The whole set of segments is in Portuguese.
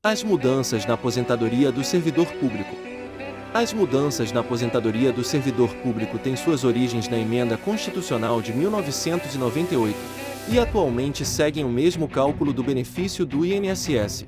As mudanças na aposentadoria do servidor público. As mudanças na aposentadoria do servidor público têm suas origens na Emenda Constitucional de 1998 e atualmente seguem o mesmo cálculo do benefício do INSS.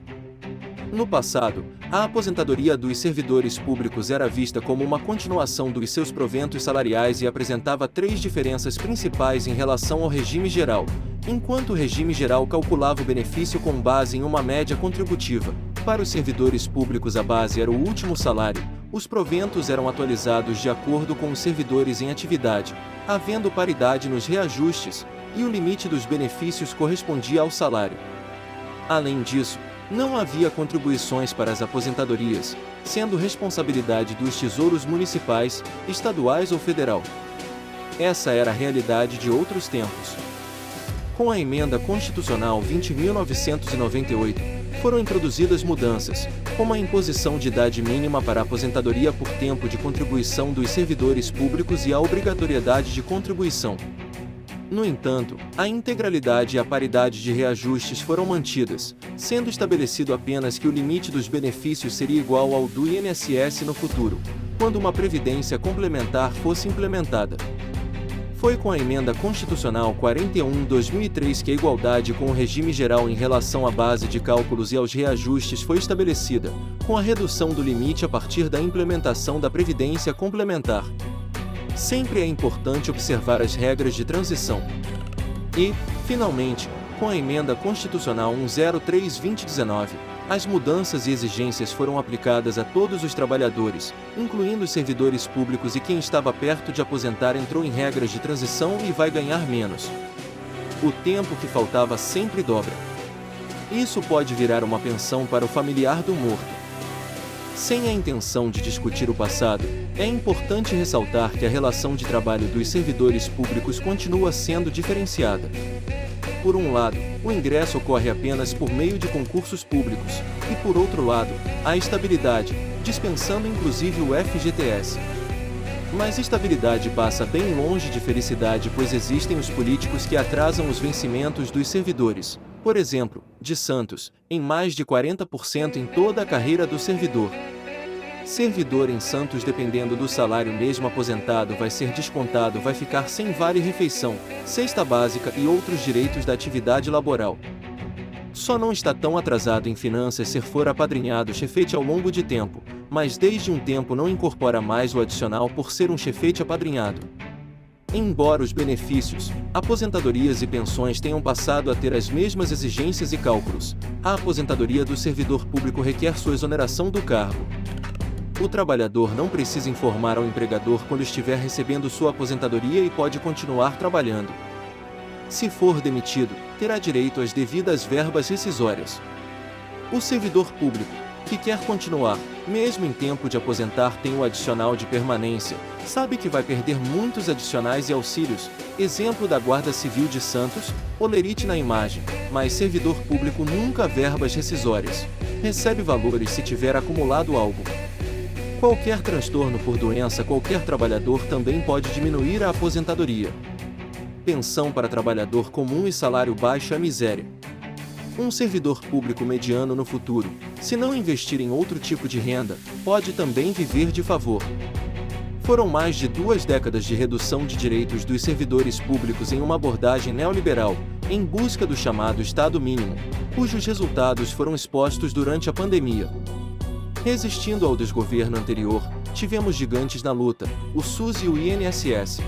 No passado, a aposentadoria dos servidores públicos era vista como uma continuação dos seus proventos salariais e apresentava três diferenças principais em relação ao regime geral. Enquanto o regime geral calculava o benefício com base em uma média contributiva, para os servidores públicos a base era o último salário, os proventos eram atualizados de acordo com os servidores em atividade, havendo paridade nos reajustes, e o limite dos benefícios correspondia ao salário. Além disso, não havia contribuições para as aposentadorias, sendo responsabilidade dos tesouros municipais, estaduais ou federal. Essa era a realidade de outros tempos. Com a Emenda Constitucional 20.1998, foram introduzidas mudanças, como a imposição de idade mínima para a aposentadoria por tempo de contribuição dos servidores públicos e a obrigatoriedade de contribuição. No entanto, a integralidade e a paridade de reajustes foram mantidas, sendo estabelecido apenas que o limite dos benefícios seria igual ao do INSS no futuro, quando uma previdência complementar fosse implementada. Foi com a Emenda Constitucional 41/2003 que a igualdade com o regime geral em relação à base de cálculos e aos reajustes foi estabelecida, com a redução do limite a partir da implementação da Previdência Complementar. Sempre é importante observar as regras de transição. E, finalmente, com a Emenda Constitucional 103/2019, as mudanças e exigências foram aplicadas a todos os trabalhadores, incluindo os servidores públicos, e quem estava perto de aposentar entrou em regras de transição e vai ganhar menos. O tempo que faltava sempre dobra. Isso pode virar uma pensão para o familiar do morto. Sem a intenção de discutir o passado, é importante ressaltar que a relação de trabalho dos servidores públicos continua sendo diferenciada. Por um lado, o ingresso ocorre apenas por meio de concursos públicos, e por outro lado, a estabilidade, dispensando inclusive o FGTS. Mas estabilidade passa bem longe de felicidade, pois existem os políticos que atrasam os vencimentos dos servidores, por exemplo, de Santos, em mais de 40% em toda a carreira do servidor. Servidor em Santos, dependendo do salário mesmo aposentado, vai ser descontado, vai ficar sem vale-refeição, cesta básica e outros direitos da atividade laboral. Só não está tão atrasado em finanças se for apadrinhado chefete ao longo de tempo, mas desde um tempo não incorpora mais o adicional por ser um chefete apadrinhado. Embora os benefícios, aposentadorias e pensões tenham passado a ter as mesmas exigências e cálculos, a aposentadoria do servidor público requer sua exoneração do cargo. O trabalhador não precisa informar ao empregador quando estiver recebendo sua aposentadoria e pode continuar trabalhando. Se for demitido, terá direito às devidas verbas rescisórias. O servidor público, que quer continuar, mesmo em tempo de aposentar, tem o adicional de permanência, sabe que vai perder muitos adicionais e auxílios, exemplo da Guarda Civil de Santos, olerite na imagem, mas servidor público nunca verbas rescisórias. Recebe valores se tiver acumulado algo. Qualquer transtorno por doença, qualquer trabalhador também pode diminuir a aposentadoria. Pensão para trabalhador comum e salário baixo é miséria. Um servidor público mediano no futuro, se não investir em outro tipo de renda, pode também viver de favor. Foram mais de 2 décadas de redução de direitos dos servidores públicos em uma abordagem neoliberal, em busca do chamado Estado mínimo, cujos resultados foram expostos durante a pandemia. Resistindo ao desgoverno anterior, tivemos gigantes na luta, o SUS e o INSS.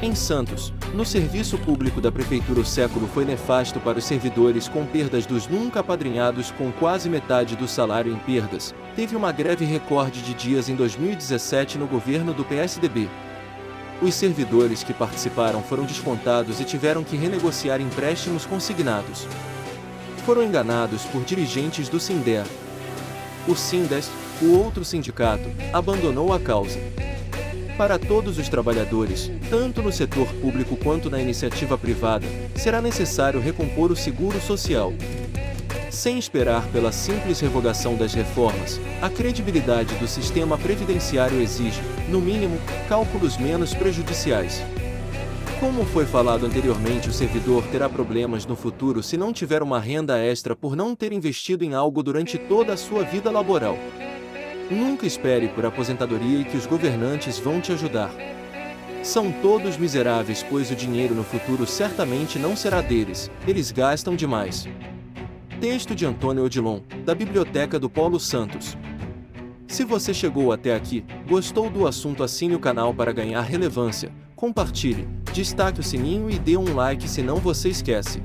Em Santos, no serviço público da prefeitura, o século foi nefasto para os servidores, com perdas dos nunca apadrinhados, com quase metade do salário em perdas. Teve uma greve recorde de dias em 2017 no governo do PSDB. Os servidores que participaram foram descontados e tiveram que renegociar empréstimos consignados. Foram enganados por dirigentes do Sinder. O Sindes, o outro sindicato, abandonou a causa. Para todos os trabalhadores, tanto no setor público quanto na iniciativa privada, será necessário recompor o seguro social. Sem esperar pela simples revogação das reformas, a credibilidade do sistema previdenciário exige, no mínimo, cálculos menos prejudiciais. Como foi falado anteriormente, o servidor terá problemas no futuro se não tiver uma renda extra por não ter investido em algo durante toda a sua vida laboral. Nunca espere por aposentadoria e que os governantes vão te ajudar. São todos miseráveis, pois o dinheiro no futuro certamente não será deles, eles gastam demais. Texto de Antônio Odilon, da Biblioteca do Paulo Santos. Se você chegou até aqui, gostou do assunto, assine o canal para ganhar relevância, compartilhe, destaque o sininho e dê um like se não você esquece.